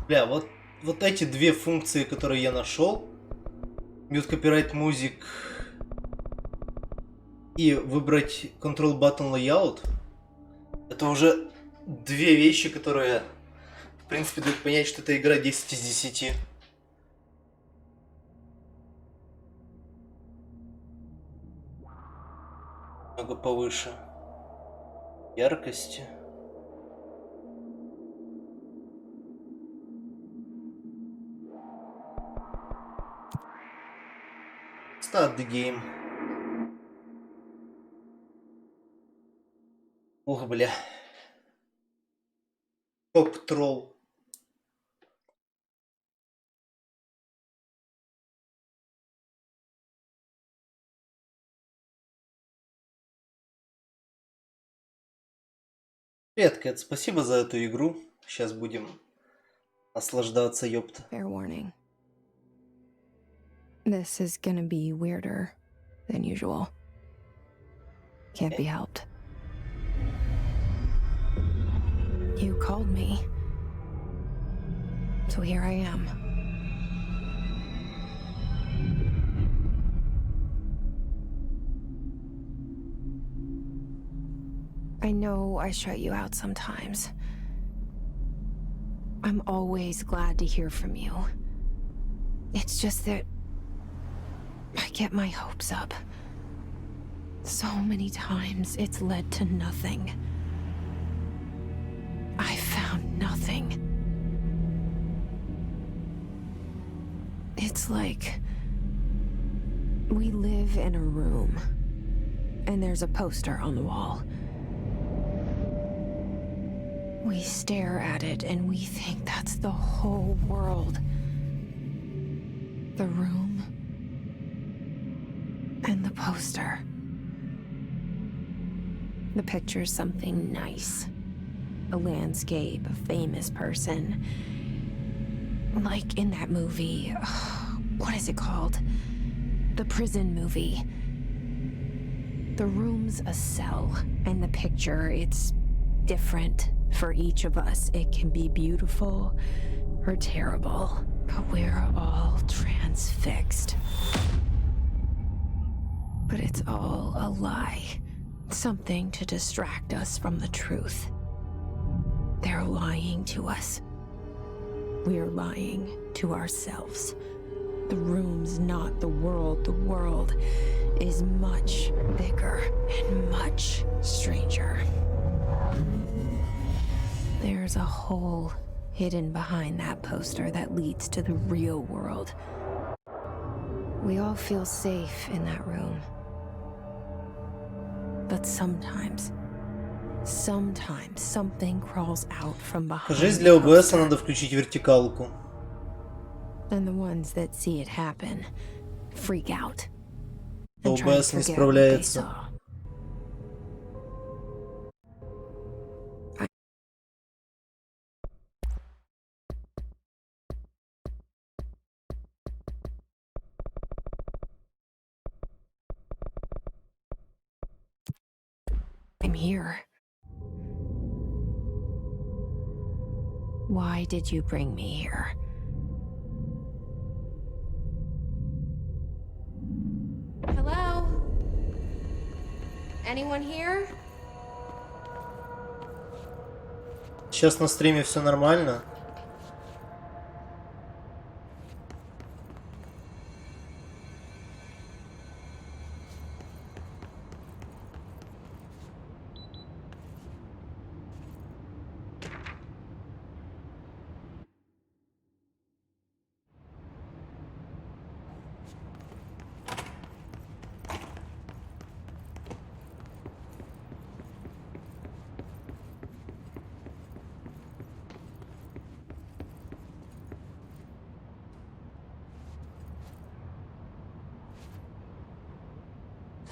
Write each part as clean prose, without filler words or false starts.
Бля, вот эти две функции, которые я нашел, mute copyright music и выбрать control button layout, это уже две вещи, которые, в принципе, дают понять, что эта игра 10 из 10. Много повыше яркости. Start the game. Ух, бля. Топ-тролл. Привет, Кэт, спасибо за эту игру. Сейчас будем наслаждаться, ёпта. Fair warning. This is gonna be weirder than usual. Can't be helped. You called me. So here I am. I know I shut you out sometimes. I'm always glad to hear from you. It's just that I get my hopes up. So many times it's led to nothing. I found nothing. It's like we live in a room and there's a poster on the wall. We stare at it and we think that's the whole world. The room and the poster. The picture's something nice. A landscape, a famous person. Like in that movie, what is it called? The prison movie. The room's a cell, and the picture, it's different for each of us. It can be beautiful or terrible, but we're all transfixed. But it's all a lie. Something to distract us from the truth. They're lying to us. We're lying to ourselves. The room's not the world. The world is much bigger and much stranger. There's a hole hidden behind that poster that leads to the real world. We all feel safe in that room. But sometimes something crawls out from behind. Жизнь для ОБС надо включить вертикалку. And the ones that see it happen freak out. ОБС не справляется. I'm here. Why did you bring me here? Hello? Anyone here? Сейчас на стриме все нормально.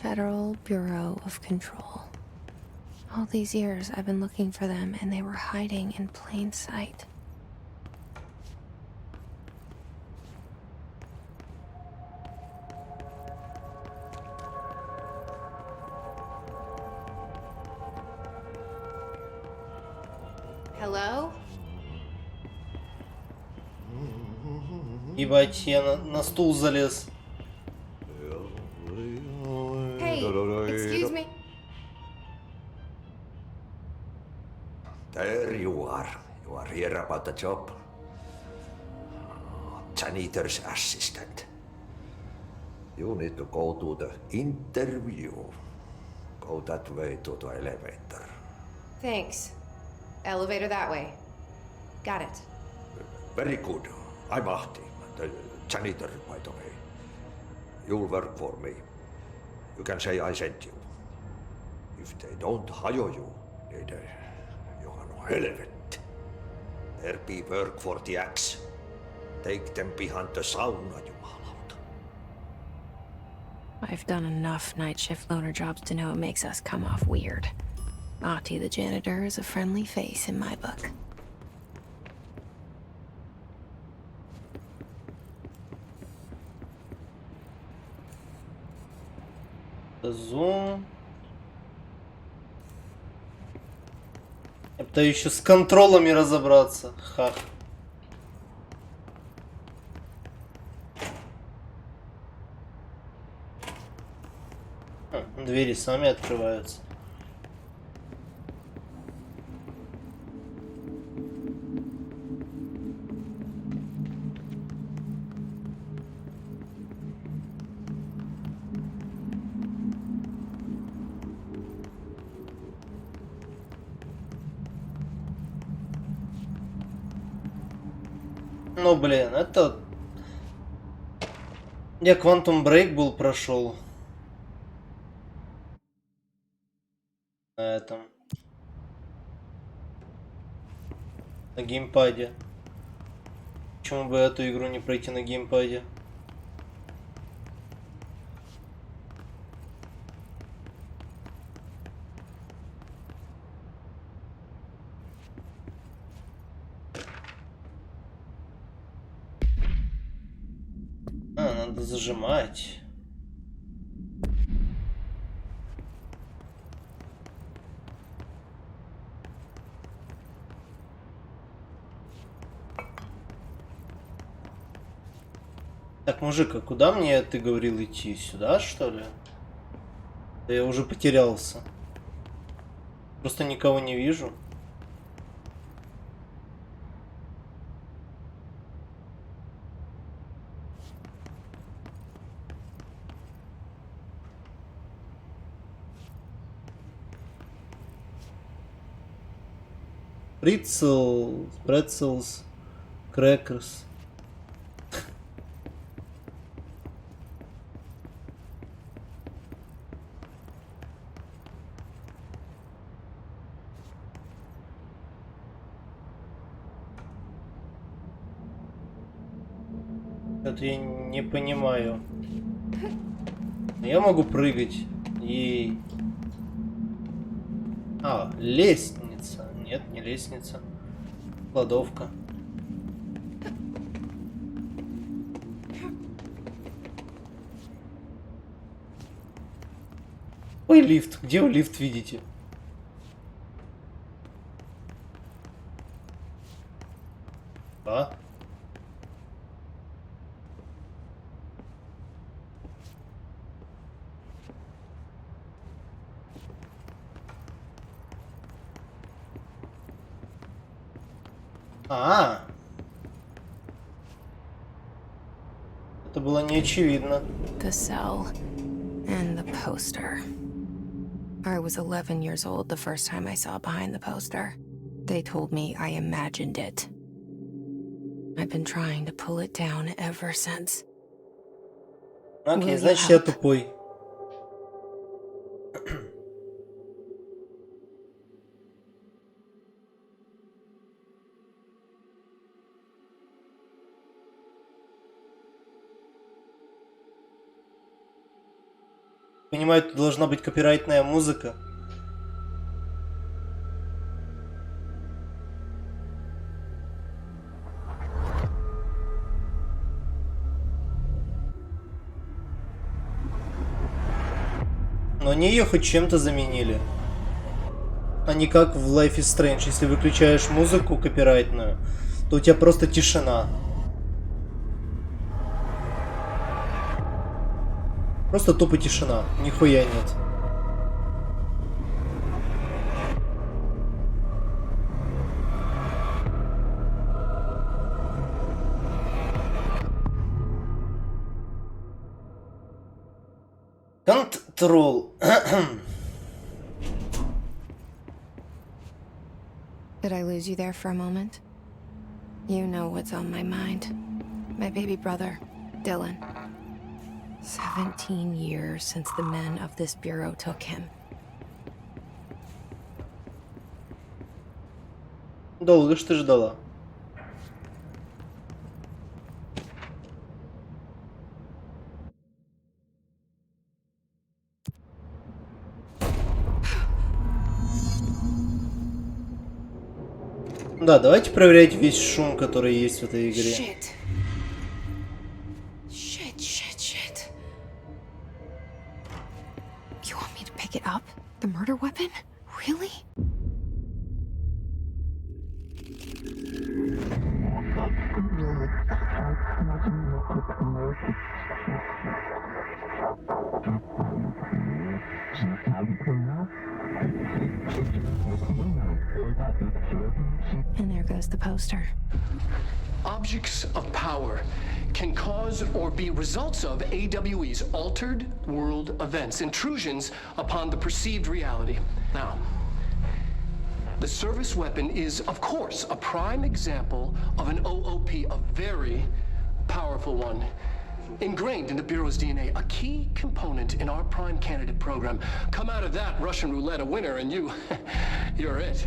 Federal Bureau of Control. All these years I've been looking for them and they were hiding in plain sight. Hello? Ебать, я на стул залез. Hey, excuse me. There you are. You are here about the job. Janitor's assistant. You need to go to the interview. Go that way to the elevator. Thanks. Elevator that way. Got it. Very good. I'm Ahti, the janitor, by the way. You'll work for me. You can say I sent you. If they don't hire you, niin you're on helvet. There be work for the axe. Take them behind the sauna, jumalauta. I've done enough night shift loner jobs to know it makes us come off weird. Ahti the janitor is a friendly face in my book. Зум. Это еще с контролами разобраться. Ха. Двери сами открываются. Ну блин, это... Я Quantum Break был прошел. На этом. На геймпаде. Почему бы эту игру не пройти на геймпаде? Надо зажимать. Так, мужик, а куда мне ты говорил идти? Сюда, что ли? Да я уже потерялся. Просто никого не вижу. Pretzels, crackers. Это я не понимаю. Я могу прыгать. И... А, лестница. Нет, не лестница. Кладовка. Ой, лифт. Где вы лифт видите? А? Это было не очевидно. The cell and the poster. I was 11 years old the first time I saw behind the poster. They told me I imagined it. I've been trying to pull it down ever since. Окей, значит я тупой. Понимаю, тут должна быть копирайтная музыка. Но они ее хоть чем-то заменили. А не как в Life is Strange. Если выключаешь музыку копирайтную, то у тебя просто тишина. Просто тупо тишина. Нихуя нет. Контрол. Did I lose you there for a moment? You know what's on my mind. My baby brother, Dylan. 17 years since the men of this bureau took him. Долго ж ты ждала. Да, давайте проверять весь шум, который есть в этой игре. Shit. Shit. You want me to pick it up? The murder weapon? Really? And there goes the poster. Objects of power can cause or be results of AWE's altered world events, intrusions upon the perceived reality. Now, the service weapon is, of course, a prime example of an OOP, a very powerful one, ingrained in the Bureau's DNA, a key component in our prime candidate program. Come out of that Russian roulette a winner and you're it.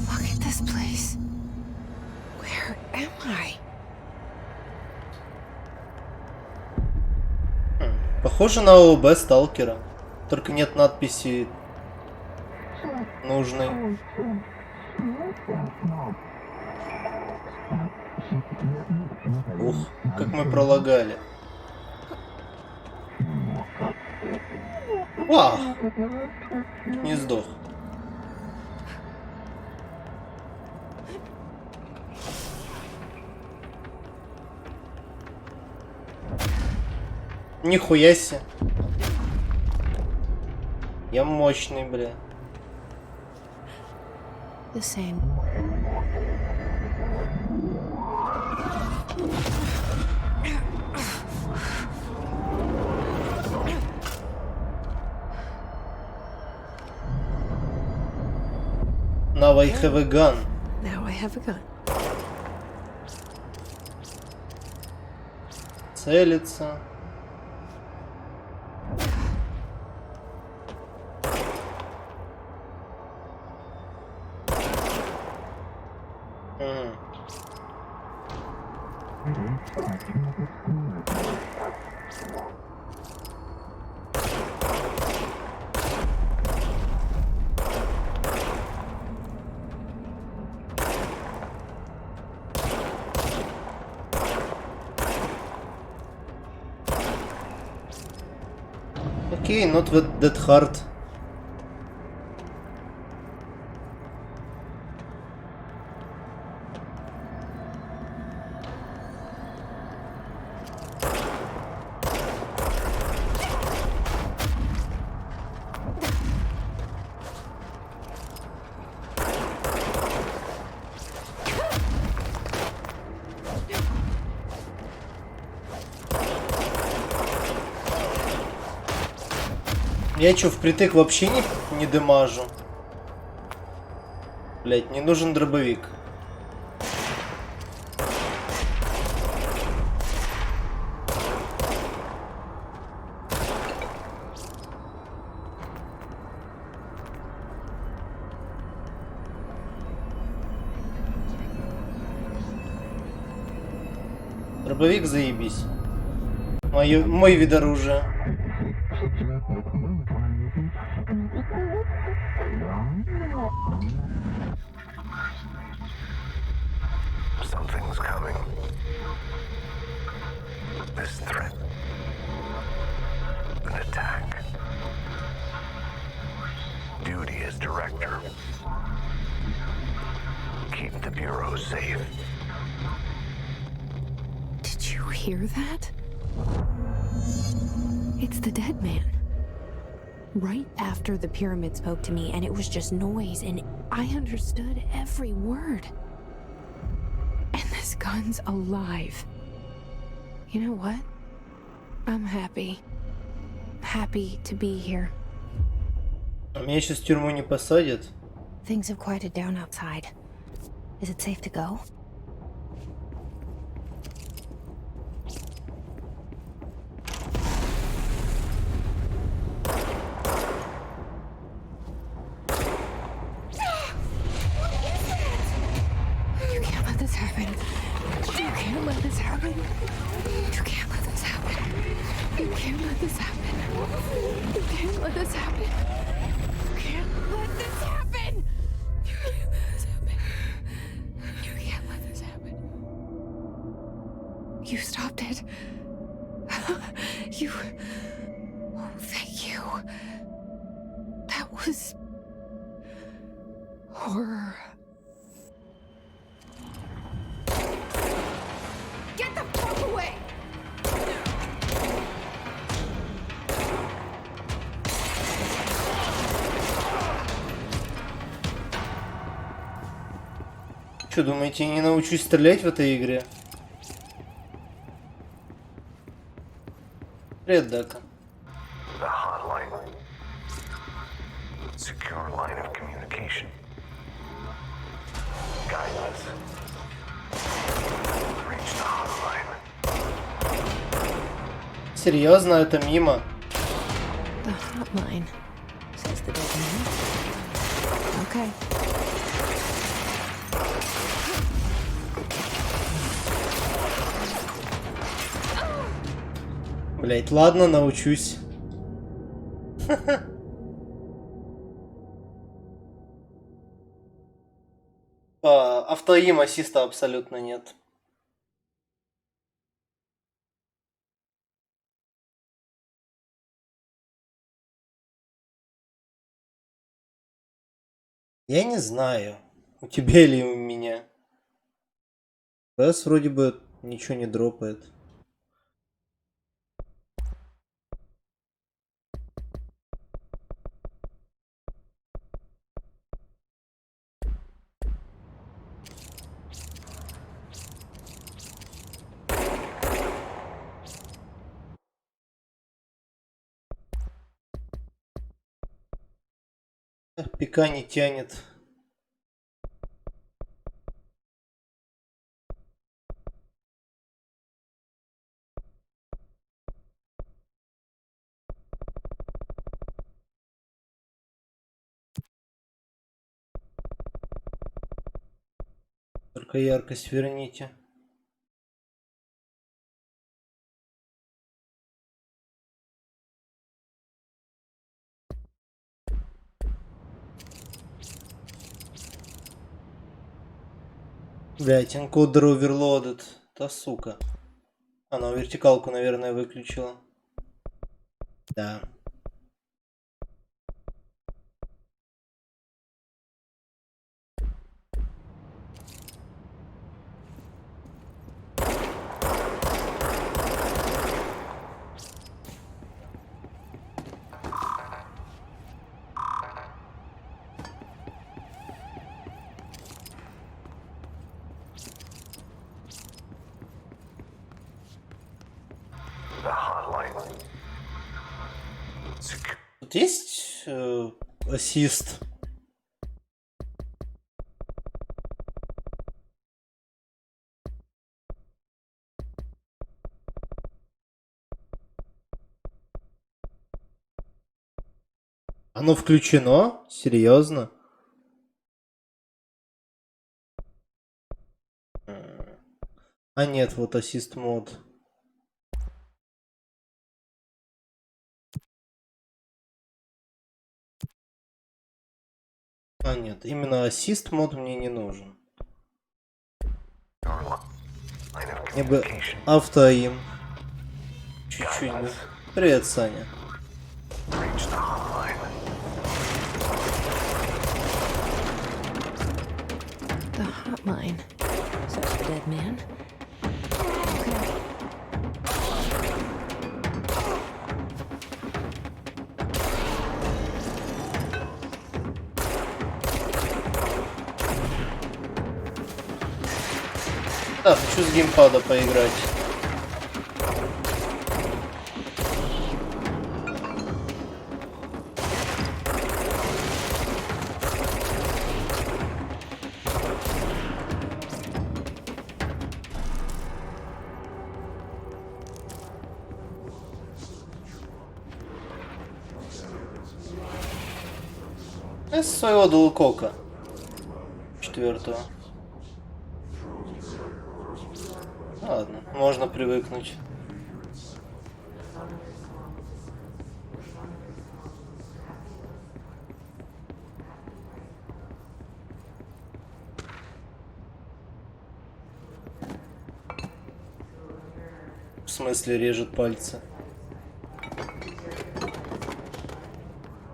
Look at this place. Where am I? Похоже на ООБ Сталкера. Только нет надписи нужной. Ух, как мы пролагали. Вау! Не сдох. Нихуя себе. Я мощный, бля. The same. Now I have a gun. Now I have a gun. Целится. Окей, not that hard. Я чё, впритык вообще не демажу? Блять, не нужен дробовик. Дробовик заебись. Мой вид оружия. Something's coming. This threat. An attack. duty as director. Keep the Bureau safe. Did you hear that? It's the dead man. Right after the pyramid spoke to me, and it was just noise, and I understood every word. And this gun's alive. You know what? I'm happy. Happy to be here. А меня сейчас в тюрьму не посадят? Things have quieted down outside. Is it safe to go? You can't let this happen. You can't let this happen. You can't let this happen. You can't let this happen. You can't let this happen. You can't let this happen. You can't let this happen. You can't let this happen. You stopped it. You. Oh, thank you. That was horror. Get the fuck away! Что, думаете, не научусь стрелять в этой игре? Привет, Дака. The hotline. Secure line of communication. Guide us. Reach the hotline. Серьезно, это мимо? The hotline, says the dead man. Okay. Блять, ладно, научусь. Автоим ассиста абсолютно нет. Я не знаю, у тебя или у меня. ПС вроде бы ничего не дропает. Пика не тянет. Только яркость верните. Блять, энкодер оверлодед. Та сука. Она вертикалку, наверное, выключила. Да. The hotline. Тут есть ассист? Оно включено? Серьезно? А нет, вот ассист мод. А нет, именно ассист мод мне не нужен. Мне бы автоим. Чуть-чуть бы. Привет, Саня. Mine. Says the dead man. Okay. Да, хочу с геймпада поиграть. Из своего Дулкока 4-го. Ладно, можно привыкнуть. В смысле режет пальцы?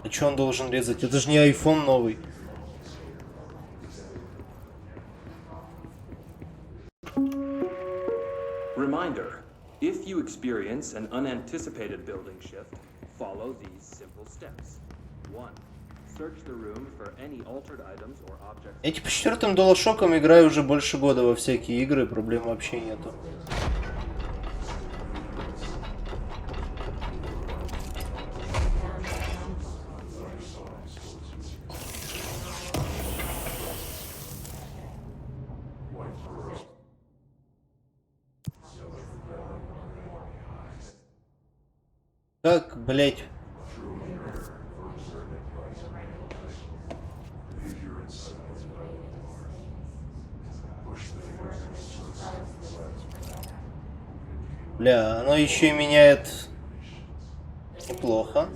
А чё он должен резать? Это же не iPhone новый. Reminder, if you experience an unanticipated building shift, follow these simple steps. 1. Search the room for any altered items or objects. Я типа 4-м DualShock'ом играю уже больше года во всякие игры, проблем вообще нету. Как, блять? Бля, оно еще и меняет неплохо.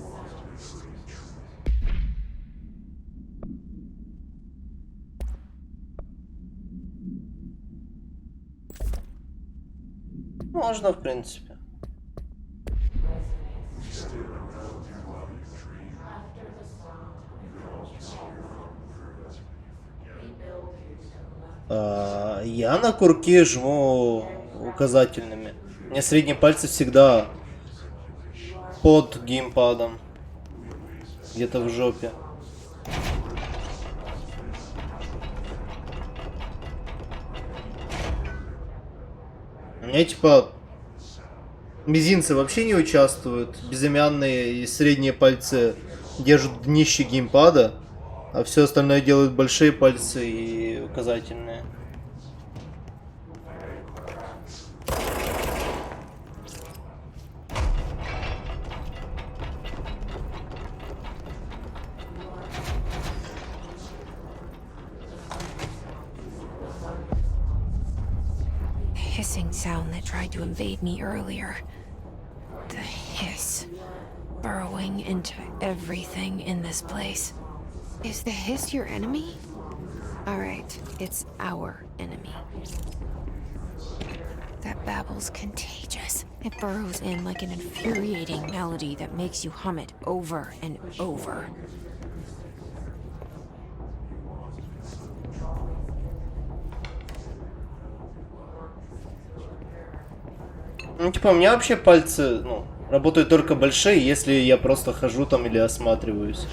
Можно, в принципе. Я на курке жму указательными. У меня средние пальцы всегда под геймпадом. Где-то в жопе. У меня типа мизинцы вообще не участвуют. Безымянные и средние пальцы держат днище геймпада. А все остальное делают большие пальцы и указательные. Hissing sound that tried to invade me earlier. The hiss burrowing into everything in this place. Is the hiss your enemy? Alright, it's our enemy. That babble's contagious. It burrows in like an infuriating melody that makes you hum it over and over. Ну, типа, у меня вообще пальцы, ну, работают только большие, если я просто хожу там или осматриваюсь.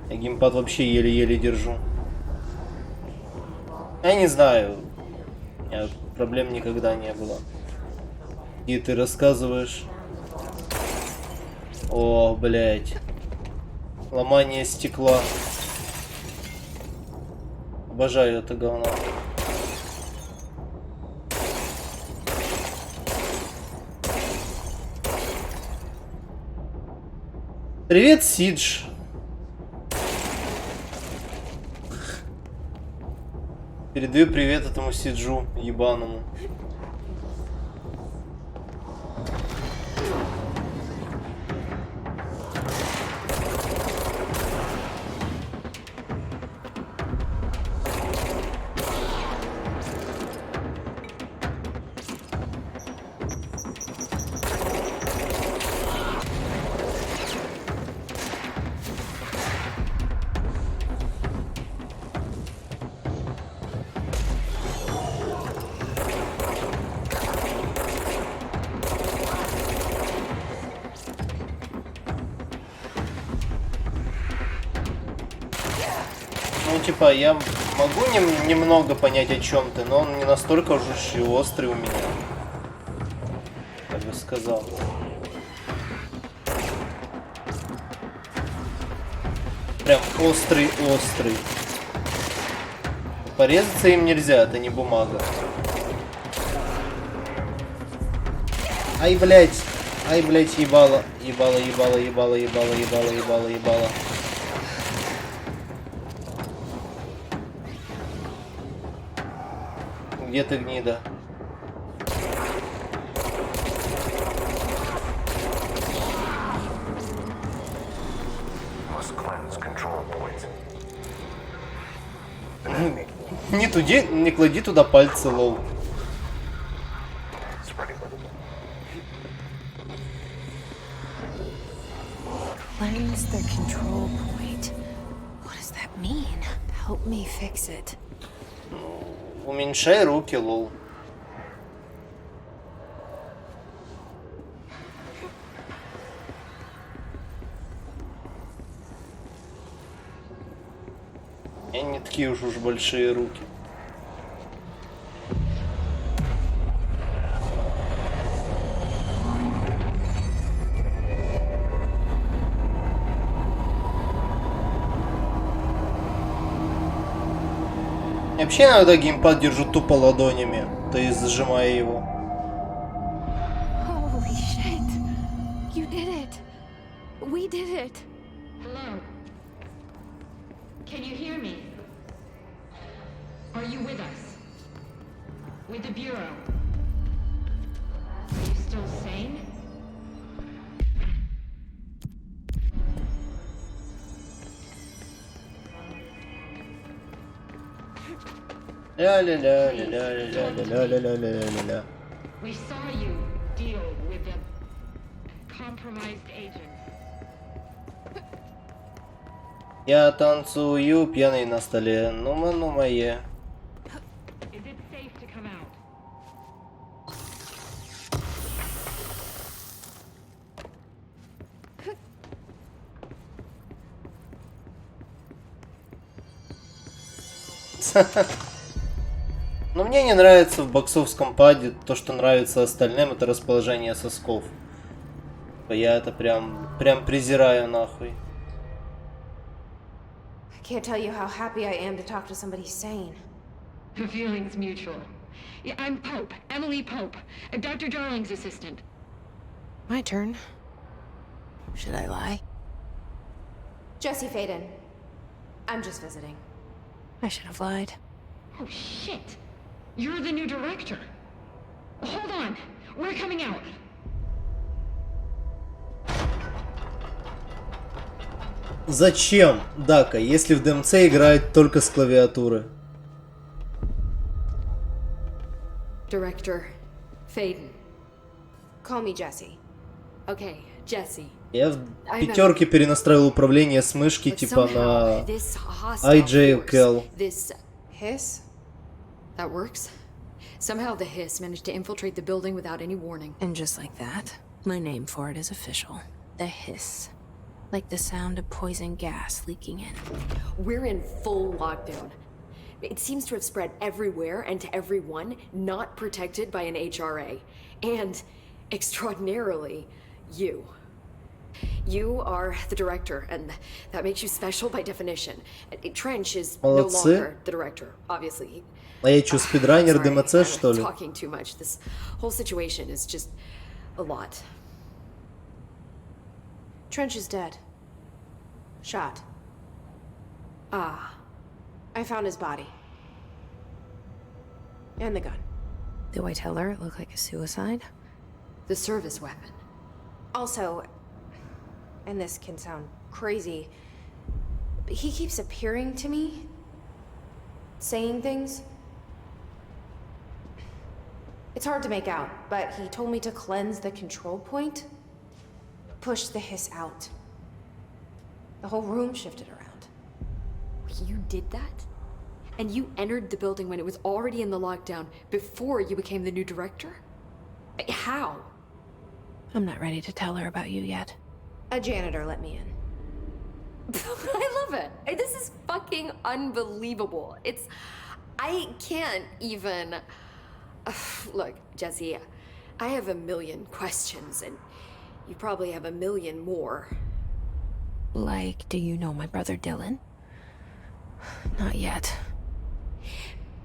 Я геймпад вообще еле-еле держу. Я не знаю. У меня проблем никогда не было. И ты рассказываешь. О, блядь. Ломание стекла. Обожаю это говно. Привет, Сидж. Передаю привет этому Сиджу ебаному. типа, я могу немного понять, о чем ты, но он не настолько уж и острый у меня. Я бы сказал. Прям острый-острый. Порезаться им нельзя, это не бумага. Ай, блядь, ебало. Ебало. Где ты, гнида? Must cleanse control points. Не клади туда пальцы, лол. Spreading. Cleanse the control point. What does that mean? Help me fix it. Уменьшай руки, лол. У меня не такие уж большие руки. Я вообще иногда геймпад держу тупо ладонями, то есть зажимая его. Holy shit! You did it! We did it! Hello? Can you hear me? Are you with us? With the Bureau? Are you still sane? Ля-ля-ля-ля-ля-ля-ля-ля-ля-ля-ля-ля. We saw you deal with a compromised agent. Я танцую пьяный на столе, ну мое. Is it safe to come out? Но мне не нравится в боксовском паде то, что нравится остальным, это расположение сосков. Я это прям презираю нахуй. I can't tell you how happy I am to talk to somebody sane. The feeling's mutual. Yeah, I'm Pope, Emily Pope, Dr. Darling's assistant. My turn. Should I lie? Jesse Faden. I'm just visiting. I should have lied. Oh, shit. You're the new director. Hold on. We're coming out. Зачем, Дака, если в ДМЦ играет только с клавиатуры? Director Faden. Call me Jesse. Okay, Jesse. Я в пятерке перенастраивал управление с мышки But типа somehow, на this hostile IJKL. force, this Hiss? that works. Somehow the hiss managed to infiltrate the building without any warning. And just like that, my name for it is official. The hiss. Like the sound of poison gas leaking in. We're in full lockdown. It seems to have spread everywhere and to everyone not protected by an HRA. And, extraordinarily, you. You are the director, and that makes you special by definition. Trench is no longer the director, obviously. А я чё, спидранер Sorry, ДМЦ, I'm что ли? talking too much. This whole situation is just a lot. Trench is dead. Shot. Ah, I found his body. And the gun. Do I tell her it looked like a suicide? the service weapon. Also, and this can sound crazy, but he keeps appearing to me, saying things. It's hard to make out, but he told me to cleanse the control point, push the hiss out. The whole room shifted around. You did that? And you entered the building when it was already in the lockdown before you became the new director? How? I'm not ready to tell her about you yet. A janitor let me in. I love it. This is fucking unbelievable. I can't even... Look, Jesse, I have a million questions, and you probably have a million more. Like, do you know my brother Dylan? Not yet.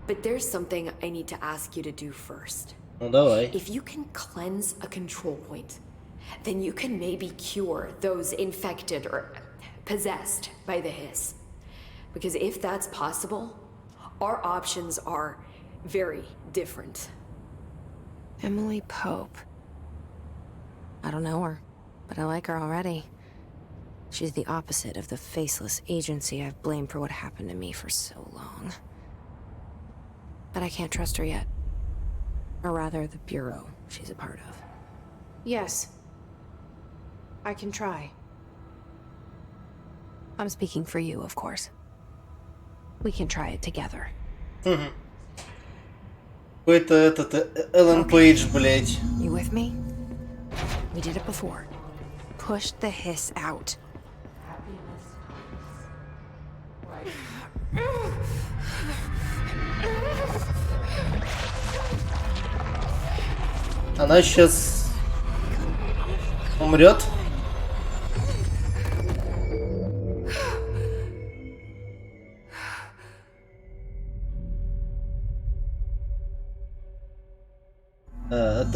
But there's something I need to ask you to do first. Ну давай. If you can cleanse a control point, then you can maybe cure those infected or possessed by the hiss. Because if that's possible, our options are very different. Emily Pope. I don't know her, but I like her already. She's the opposite of the faceless agency I've blamed for what happened to me for so long. But I can't trust her yet. Or rather, the bureau she's a part of. Yes. I can try. I'm speaking for you, of course. We can try it together. Какой-то этот Эллен Пейдж, блять. You with me? We did it before. Push the hiss out. Она сейчас умрет.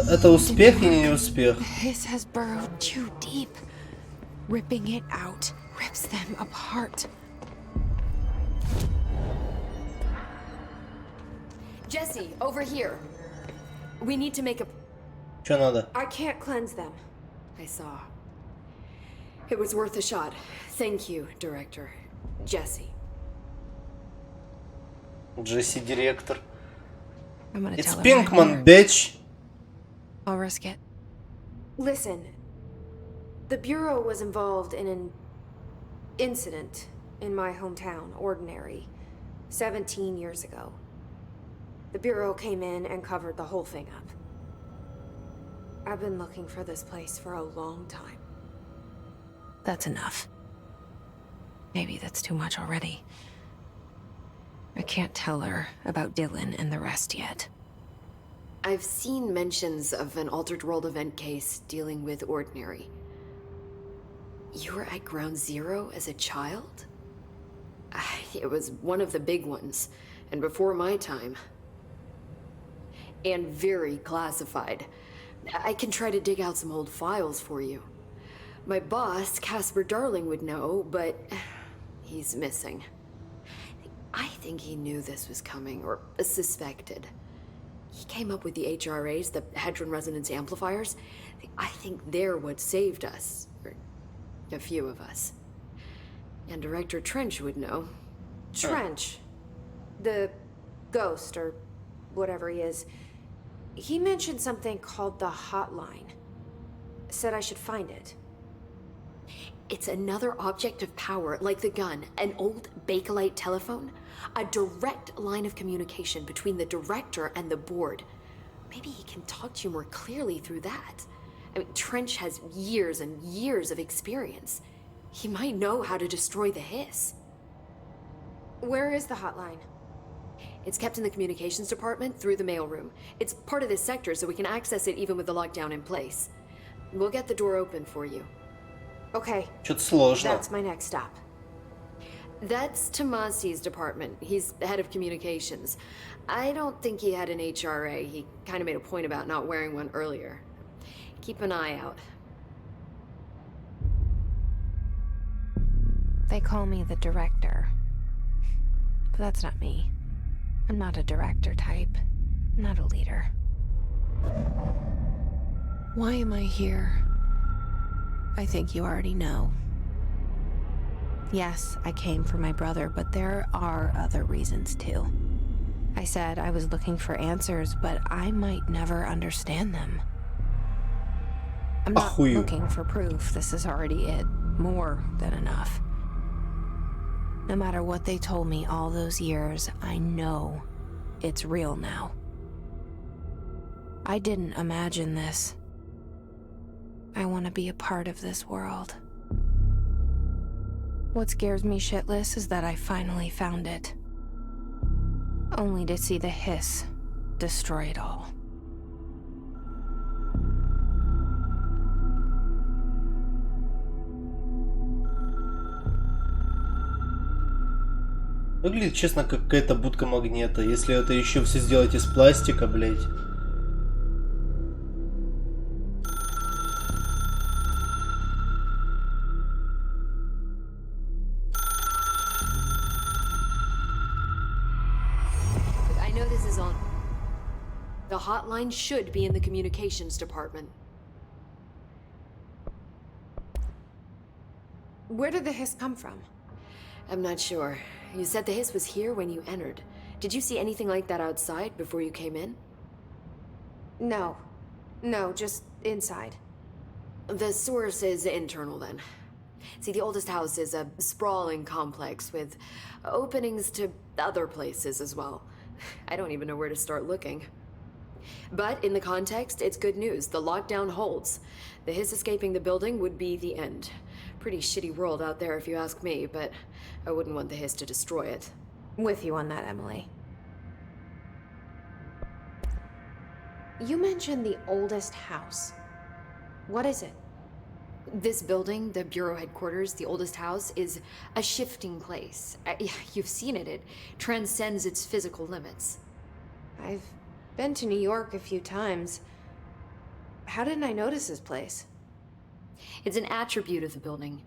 Это успех или не успех? Hiss has burrowed too deep. Ripping it out rips them apart. Jesse, over here. We need to make a... Что надо? I can't cleanse them. I saw. It was worth a shot. Thank you, director. Jesse. Джесси директор. I'm gonna It's tell her Pinkman, right here. bitch. I'll risk it. Listen, the Bureau was involved in an incident in my hometown, Ordinary, 17 years ago. The Bureau came in and covered the whole thing up. I've been looking for this place for a long time. That's enough. Maybe that's too much already. I can't tell her about Dylan and the rest yet. I've seen mentions of an Altered World event case dealing with Ordinary. You were at Ground Zero as a child? It was one of the big ones, and before my time. And very classified. I can try to dig out some old files for you. My boss, Casper Darling, would know, but he's missing. I think he knew this was coming, or suspected. He came up with the HRAs, the Hadron Resonance Amplifiers. I think they're what saved us. Or a few of us. And Director Trench would know. Trench, the ghost, or whatever he is, he mentioned something called the hotline. Said I should find it. It's another object of power, like the gun, an old Bakelite telephone. A direct line of communication between the director and the board. Maybe he can talk to you more clearly through that. I mean, Trench has years and years of experience. He might know how to destroy the hiss. Where is the hotline? It's kept in the communications department through the mailroom. It's part of this sector, so we can access it even with the lockdown in place. We'll get the door open for you. Okay, Что-то сложно. that's my next stop. That's Tomasi's department. He's the head of communications. I don't think he had an HRA. He kind of made a point about not wearing one earlier. Keep an eye out. They call me the director. But that's not me. I'm not a director type. I'm not a leader. Why am I here? I think you already know. Yes, I came for my brother, but there are other reasons too. I said I was looking for answers, but I might never understand them. I'm not Охую. looking for proof. This is already it. More than enough. No matter what they told me all those years, I know it's real now. I didn't imagine this. I want to be a part of this world. What scares me shitless is that I finally found it. Only to see the hiss destroy it all. Выглядит, честно, как какая-то будка магнита. Если это еще все сделать из пластика, блять. I know this is on. The hotline should be in the communications department. Where did the hiss come from? I'm not sure. You said the hiss was here when you entered. Did you see anything like that outside before you came in? No. No, just inside. The source is internal then. See, the oldest house is a sprawling complex with openings to other places as well. I don't even know where to start looking. But in the context, it's good news. The lockdown holds. The hiss escaping the building would be the end. Pretty shitty world out there if you ask me, but I wouldn't want the hiss to destroy it. With you on that, Emily. You mentioned the oldest house. What is it? This building, the Bureau headquarters, the oldest house, is a shifting place. You've seen it. It transcends its physical limits. I've been to New York a few times. How didn't I notice this place? It's an attribute of the building.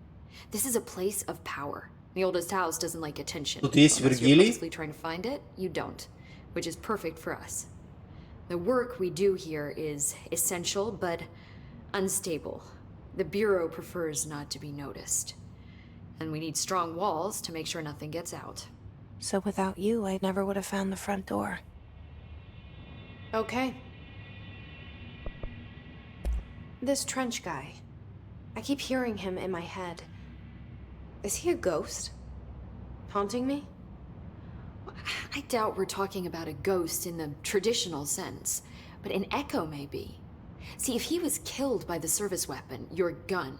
This is a place of power. The oldest house doesn't like attention. Тут есть Unless you're Вергилий? constantly trying to find it, you don't, which is perfect for us. The work we do here is essential, but unstable. The Bureau prefers not to be noticed. And we need strong walls to make sure nothing gets out. So without you, I never would have found the front door. Okay. This trench guy. I keep hearing him in my head. Is he a ghost? Haunting me? I doubt we're talking about a ghost in the traditional sense, but an echo maybe. See, if he was killed by the service weapon, your gun,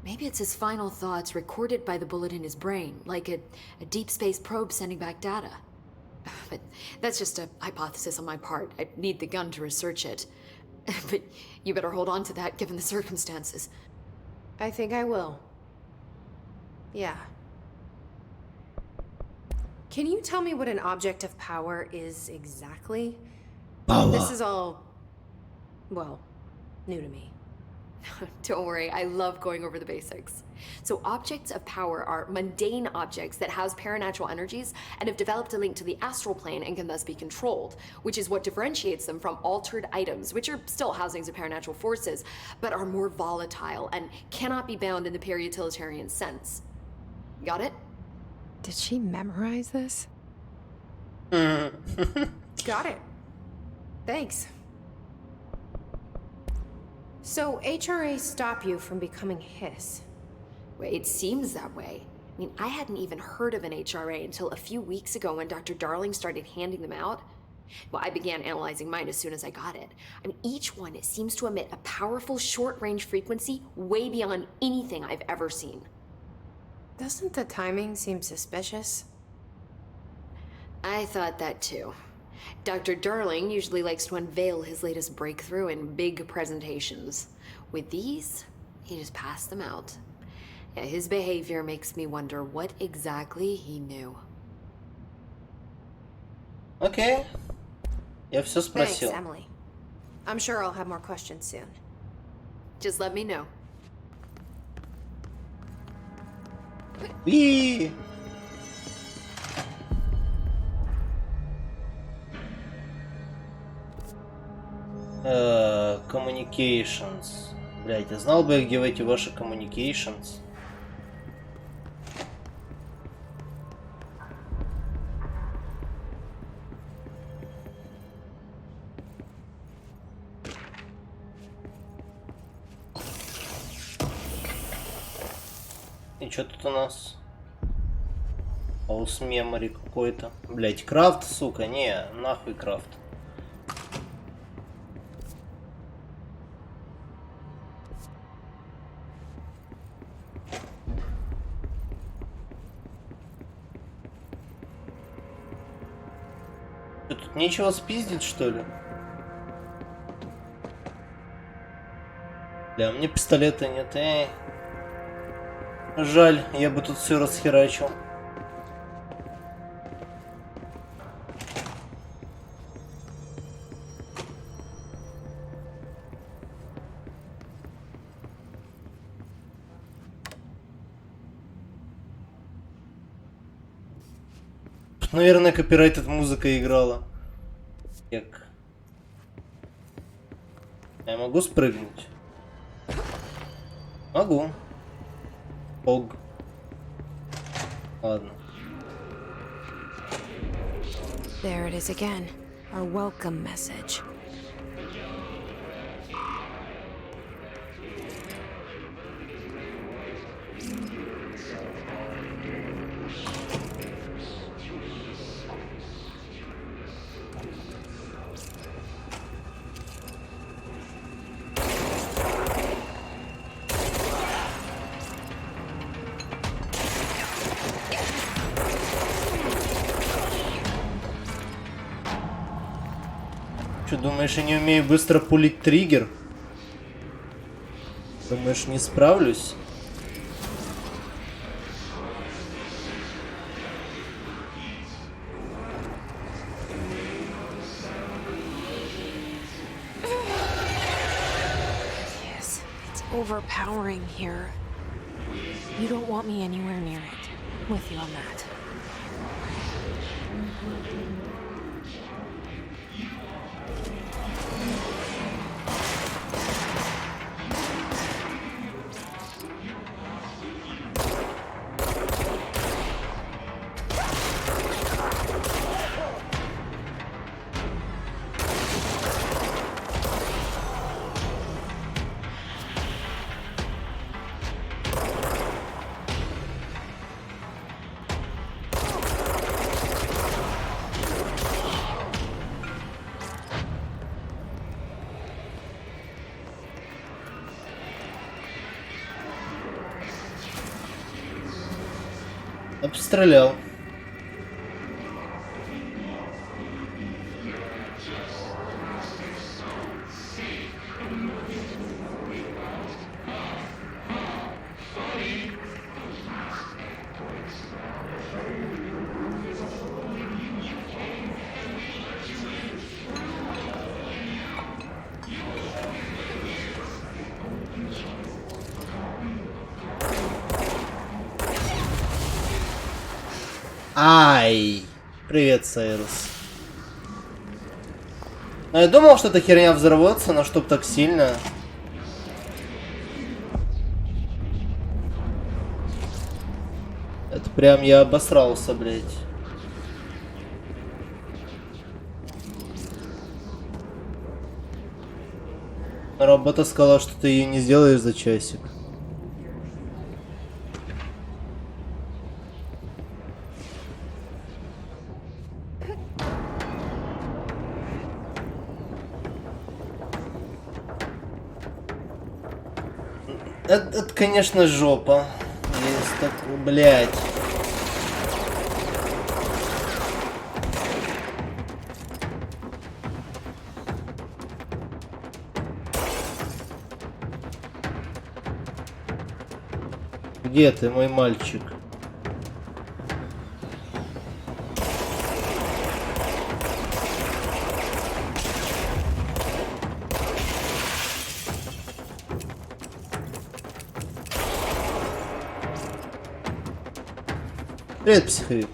maybe it's his final thoughts recorded by the bullet in his brain, like a deep space probe sending back data. But that's just a hypothesis on my part. I need the gun to research it. But you better hold on to that given the circumstances. I think I will. Yeah. Can you tell me what an object of power is exactly? This is all, well, new to me. Don't worry, I love going over the basics. So objects of power are mundane objects that house paranatural energies and have developed a link to the astral plane and can thus be controlled, which is what differentiates them from altered items, which are still housings of paranatural forces, but are more volatile and cannot be bound in the peri-utilitarian sense. Got it? Did she memorize this? Got it. Thanks. So HRA stop you from becoming hiss? Well, it seems that way. I mean, I hadn't even heard of an HRA until a few weeks ago when Dr. Darling started handing them out. Well, I began analyzing mine as soon as I got it. I mean, each one seems to emit a powerful short-range frequency way beyond anything I've ever seen. Doesn't the timing seem suspicious? I thought that too. Dr. Darling usually likes to unveil his latest breakthrough in big presentations. With these, he just passed them out. Yeah, his behavior makes me wonder what exactly he knew. Окей. Я все Thanks, спросил. Emily. I'm sure I'll have more questions soon. Just let me know. И communications. Блять, я знал бы, где эти ваши communications. И что тут у нас? House memory какой-то. Блять, крафт, сука, не, нахуй крафт. Нечего спиздить, что ли? Бля, у меня пистолета нет, эй. Жаль, я бы тут все расхерачил. Наверное, копирайтед музыка играла. Як. Я могу спрыгнуть? Могу. Пог. Ладно. There it is again. Our welcome message. Что, думаешь, я не умею быстро пулить триггер? Думаешь, не справлюсь? Yes, it's overpowering here. You don't want me anywhere near it. I'm with you on that. Обстрелял. Ай! Привет, Сайрус. Ну, я думал, что эта херня взорвется, но чтоб так сильно. Это прям я обосрался, блядь. Работа сказала, что ты ее не сделаешь за часик. Это, конечно, жопа. Есть так, блядь. Где ты, мой мальчик? Привет, психовик.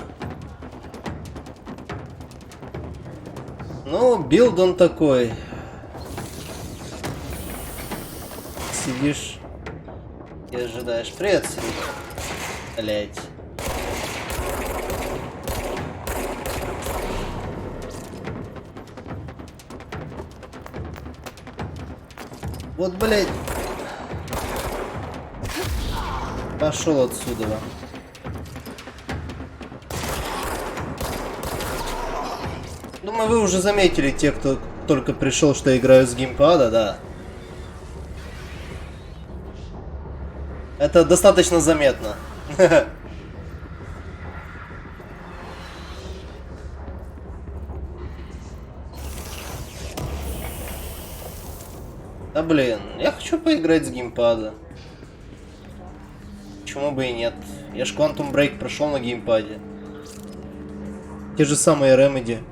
Ну, билд он такой. Сидишь и ожидаешь. Привет, Сидик. Блять. Вот, блять. Пошел отсюда. Думаю, вы уже заметили, те, кто только пришел, что я играю с геймпада, да. Это достаточно заметно. Да блин, я хочу поиграть с геймпада. Почему бы и нет? Я ж Quantum Break прошел на геймпаде. Те же самые Remedy.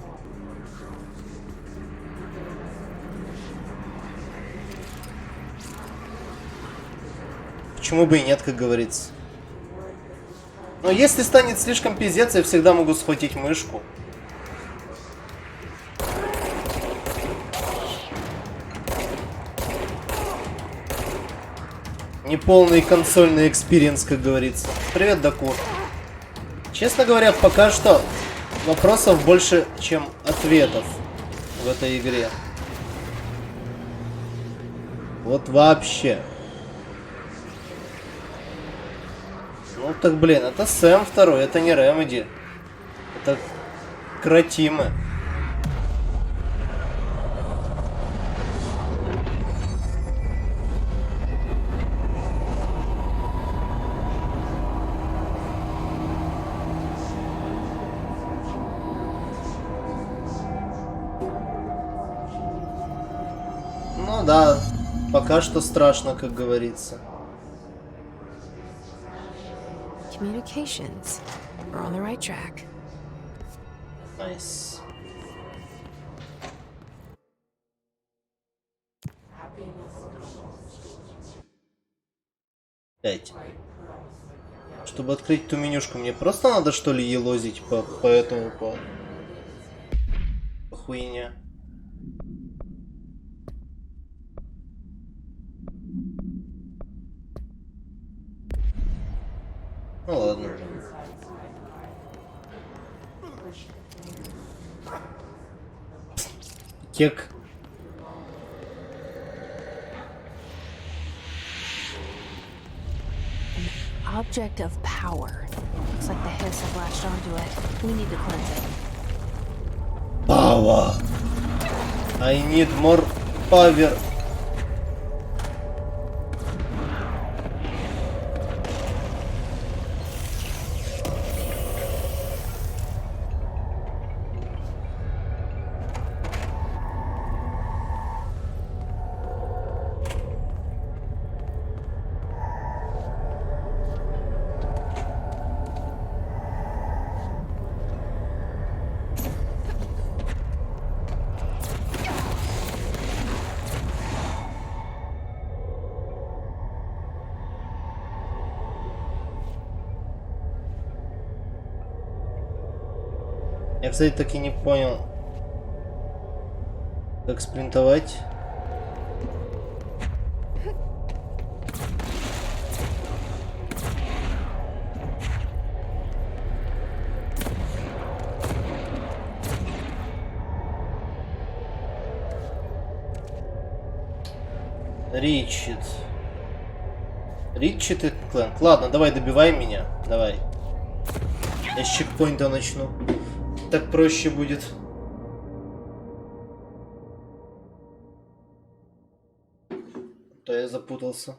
Почему бы и нет, как говорится. Но если станет слишком пиздец, я всегда могу схватить мышку. Неполный консольный экспириенс, как говорится. Привет, Дакур. Честно говоря, пока что вопросов больше, чем ответов в этой игре. Вот вообще. Ну так, блин, это Сэм второй, это не Remedy. Это Кратимы. Ну да, пока что страшно, как говорится. Communications. We're on the right track. Nice. Пять. Чтобы открыть ту менюшку, мне просто надо, что ли, елозить по этому, по хуйне. Ну ладно. Кек. Object of power. Looks like the hiss have latched onto it. We need to cleanse it. Power. I need more power. Я, кстати, так и не понял, как спринтовать. Ричит. Ричит и Клэнк. Ладно, давай добивай меня. Давай. Я с чекпоинта начну. Так проще будет. То я запутался.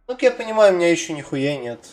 Как я понимаю, у меня еще нихуя нет.